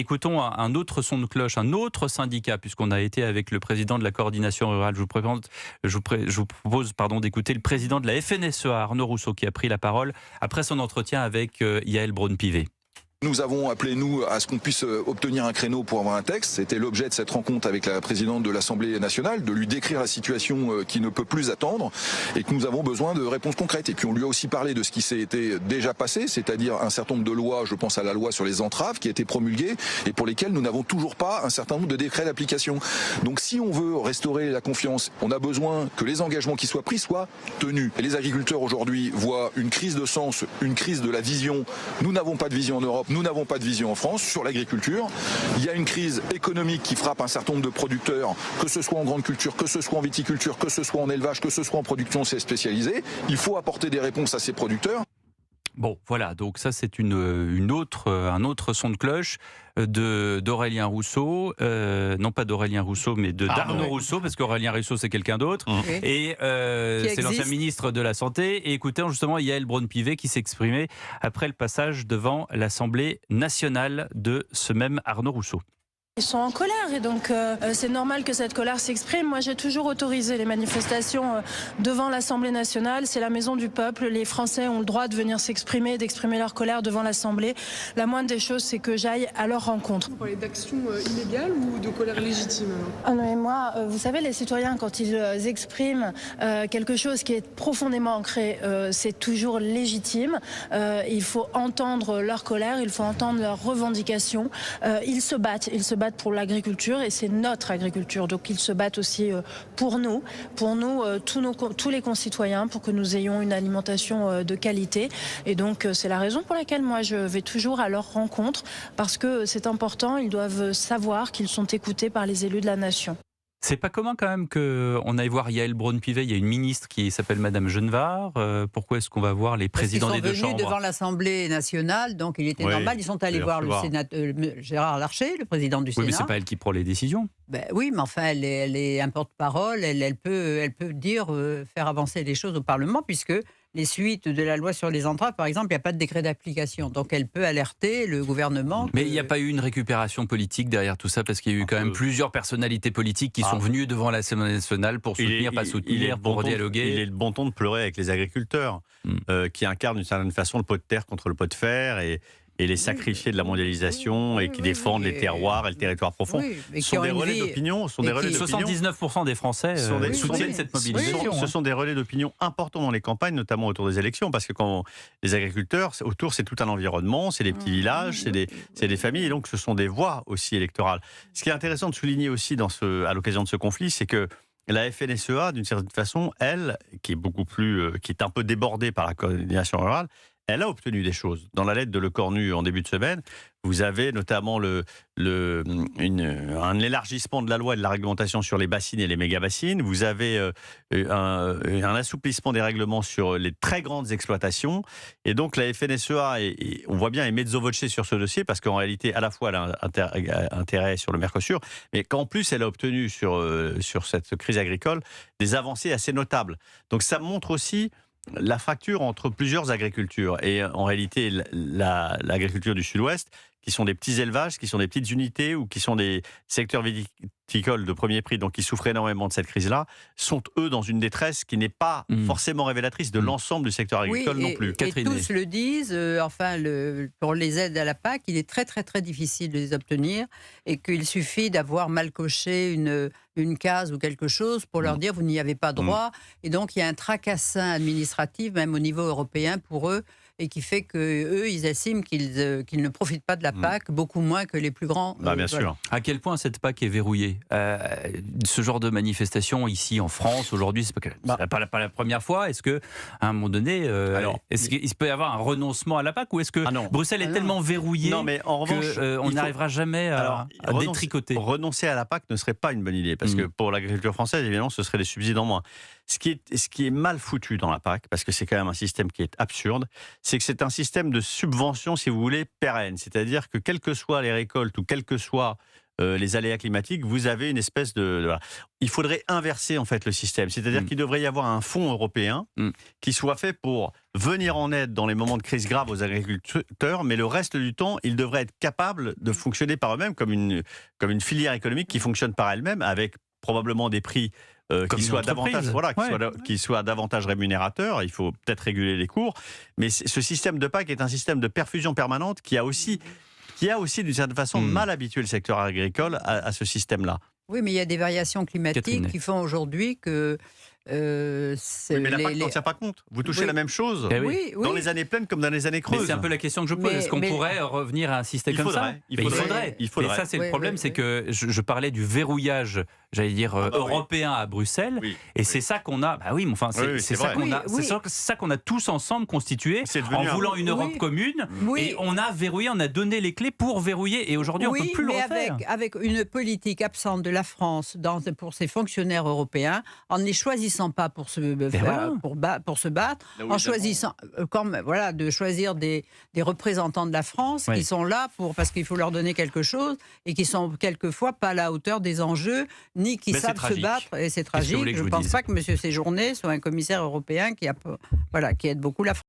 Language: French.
Écoutons un autre son de cloche, un autre syndicat, puisqu'on a été avec le président de la coordination rurale. Je vous propose d'écouter le président de la FNSEA, Arnaud Rousseau, qui a pris la parole après son entretien avec Yaël Braun-Pivet. Nous avons appelé, à ce qu'on puisse obtenir un créneau pour avoir un texte. C'était l'objet de cette rencontre avec la présidente de l'Assemblée nationale, de lui décrire la situation qui ne peut plus attendre et que nous avons besoin de réponses concrètes. Et puis on lui a aussi parlé de ce qui s'est déjà passé, c'est-à-dire un certain nombre de lois, je pense à la loi sur les entraves qui a été promulguée et pour lesquelles nous n'avons toujours pas un certain nombre de décrets d'application. Donc si on veut restaurer la confiance, on a besoin que les engagements qui soient pris soient tenus. Et les agriculteurs aujourd'hui voient une crise de sens, une crise de la vision. Nous n'avons pas de vision en Europe. Nous n'avons pas de vision en France sur l'agriculture. Il y a une crise économique qui frappe un certain nombre de producteurs, que ce soit en grande culture, que ce soit en viticulture, que ce soit en élevage, que ce soit en production spécialisée. Il faut apporter des réponses à ces producteurs. Bon, voilà, donc ça c'est un autre son de cloche d'Aurélien Rousseau, non pas d'Aurélien Rousseau, mais d'Arnaud Rousseau, parce qu'Aurélien Rousseau c'est quelqu'un d'autre, et c'est l'ancien ministre de la Santé. Et écoutez justement Yaël Braun-Pivet qui s'exprimait après le passage devant l'Assemblée nationale de ce même Arnaud Rousseau. Ils sont en colère et donc c'est normal que cette colère s'exprime. Moi j'ai toujours autorisé les manifestations devant l'Assemblée nationale. C'est la maison du peuple. Les Français ont le droit de venir s'exprimer, d'exprimer leur colère devant l'Assemblée. La moindre des choses c'est que j'aille à leur rencontre. Vous parlez d'action illégale ou de colère légitime Ah non, mais moi, vous savez, les citoyens quand ils expriment quelque chose qui est profondément ancré, c'est toujours légitime. Il faut entendre leur colère, il faut entendre leurs revendications. Ils se battent pour l'agriculture et c'est notre agriculture. Donc ils se battent aussi pour nous, tous les concitoyens, pour que nous ayons une alimentation de qualité. Et donc c'est la raison pour laquelle moi je vais toujours à leur rencontre, parce que c'est important, ils doivent savoir qu'ils sont écoutés par les élus de la nation. C'est pas commun quand même qu'on aille voir Yaël Braun-Pivet. Il y a une ministre qui s'appelle Madame Genevard. Pourquoi est-ce qu'on va voir les présidents des deux chambres ? Ils sont venus devant l'Assemblée nationale, donc il était normal. Ils sont allés voir le sénateur Gérard Larcher, le président du Sénat. Oui, mais c'est pas elle qui prend les décisions. Ben oui, mais enfin, elle est un porte-parole. Elle peut dire, faire avancer les choses au Parlement, puisque les suites de la loi sur les entraves, par exemple, il n'y a pas de décret d'application. Donc elle peut alerter le gouvernement. Mais il n'y a pas eu une récupération politique derrière tout ça, parce qu'il y a eu quand même plusieurs personnalités politiques qui sont venues devant l'Assemblée nationale pour soutenir, pas soutenir, pour dialoguer. Il est le bon ton de pleurer avec les agriculteurs, qui incarnent d'une certaine façon le pot de terre contre le pot de fer et les sacrifiés de la mondialisation et qui défendent les terroirs et le territoire profond. Ce sont des relais d'opinion. 79% des Français soutiennent cette mobilisation. Ce sont des relais d'opinion importants dans les campagnes, notamment autour des élections, parce que quand les agriculteurs, autour c'est tout un environnement, c'est des petits villages, c'est des familles, et donc ce sont des voix aussi électorales. Ce qui est intéressant de souligner aussi à l'occasion de ce conflit, c'est que la FNSEA, d'une certaine façon, elle, qui est un peu débordée par la coordination rurale, elle a obtenu des choses. Dans la lettre de Lecornu en début de semaine, vous avez notamment un élargissement de la loi et de la réglementation sur les bassines et les méga-bassines. Vous avez un assouplissement des règlements sur les très grandes exploitations. Et donc la FNSEA, on voit bien, est mezzo voce sur ce dossier, parce qu'en réalité, à la fois, elle a intérêt sur le Mercosur, mais qu'en plus, elle a obtenu sur cette crise agricole des avancées assez notables. Donc ça montre aussi la fracture entre plusieurs agricultures. Et en réalité, l'agriculture du Sud-Ouest, qui sont des petits élevages, qui sont des petites unités ou qui sont des secteurs viticoles de premier prix, donc qui souffrent énormément de cette crise-là, sont eux dans une détresse qui n'est pas forcément révélatrice de l'ensemble du secteur agricole non plus. Et tous le disent, pour les aides à la PAC, il est très très très difficile de les obtenir et qu'il suffit d'avoir mal coché une case ou quelque chose pour leur dire vous n'y avez pas droit. Et donc il y a un tracassin administratif, même au niveau européen pour eux, et qui fait qu'eux, ils estiment qu'ils ne profitent pas de la PAC, beaucoup moins que les plus grands. Bien sûr. À quel point cette PAC est verrouillée ? Ce genre de manifestation ici en France, aujourd'hui, c'est pas la première fois. Est-ce qu'à un moment donné, est-ce qu'il peut y avoir un renoncement à la PAC, ou est-ce que Bruxelles est tellement verrouillée qu'on n'arrivera jamais à détricoter ? Renoncer à la PAC ne serait pas une bonne idée, parce que pour l'agriculture française, évidemment, ce serait des subsides en moins. Ce qui est mal foutu dans la PAC, parce que c'est quand même un système qui est absurde, c'est que c'est un système de subvention, si vous voulez, pérenne. C'est-à-dire que quelles que soient les récoltes ou quelle que soit les aléas climatiques, vous avez une espèce de voilà. Il faudrait inverser en fait le système. C'est-à-dire qu'il devrait y avoir un fonds européen qui soit fait pour venir en aide dans les moments de crise grave aux agriculteurs, mais le reste du temps, ils devraient être capables de fonctionner par eux-mêmes comme une filière économique qui fonctionne par elle-même avec probablement des prix qui soient davantage rémunérateurs. Il faut peut-être réguler les cours. Mais ce système de PAC est un système de perfusion permanente qui a aussi d'une certaine façon mal habitué le secteur agricole à ce système-là. Oui, mais il y a des variations climatiques qui font aujourd'hui que... mais la PAC n'en tient pas compte. Vous touchez la même chose dans les années pleines comme dans les années creuses. C'est un peu la question que je pose. Est-ce qu'on pourrait revenir à un système comme ça? Il faudrait. Et ça, c'est le problème, c'est que je parlais du verrouillage, j'allais dire, européen à Bruxelles. Et c'est ça qu'on a. Bah oui, mais enfin, c'est ça qu'on a tous ensemble constitué en voulant une Europe commune. Et on a verrouillé, on a donné les clés pour verrouiller. Et aujourd'hui, on ne peut plus le refaire. Avec une politique absente de la France pour ses fonctionnaires européens, en les choisissant pas pour se battre, en choisissant de choisir des représentants de la France qui sont là parce qu'il faut leur donner quelque chose et qui sont quelquefois pas à la hauteur des enjeux ni qui savent se battre, et c'est tragique. Je ne pense pas que M. Séjourné soit un commissaire européen qui aide beaucoup la France.